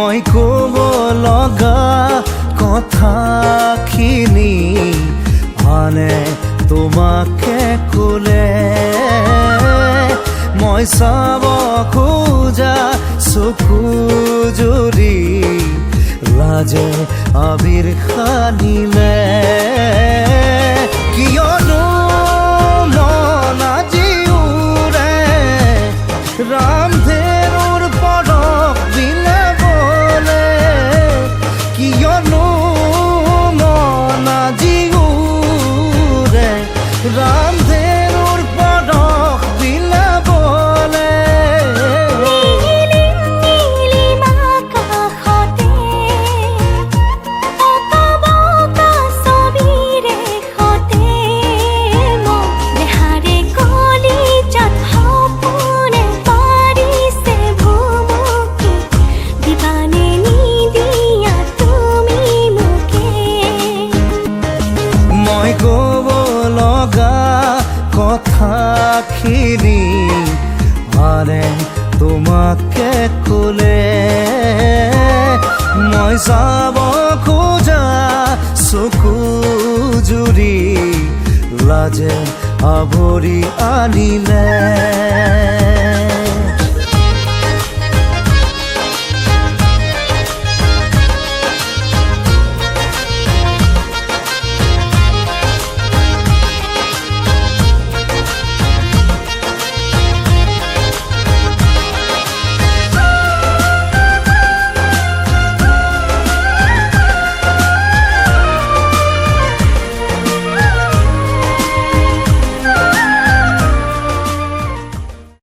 মই ক'ব লগা কথাখিনি আনে তোমাকে ক'লে মই চাব খোজা চকু জুৰি লাজে আবিৰ সানিলে কিয়নো মন আজি উৰে ৰামধেনুৰ পদক বিলাবলে কিয়নো মন আজি উৰে ৰামধেনুৰ পদক বিলাবলে মই ক'ব লগা কথাখিনি আনে তোমাকে ক'লে মই চাব খোজা চকু জুৰি লাজে আৱৰি আনিলে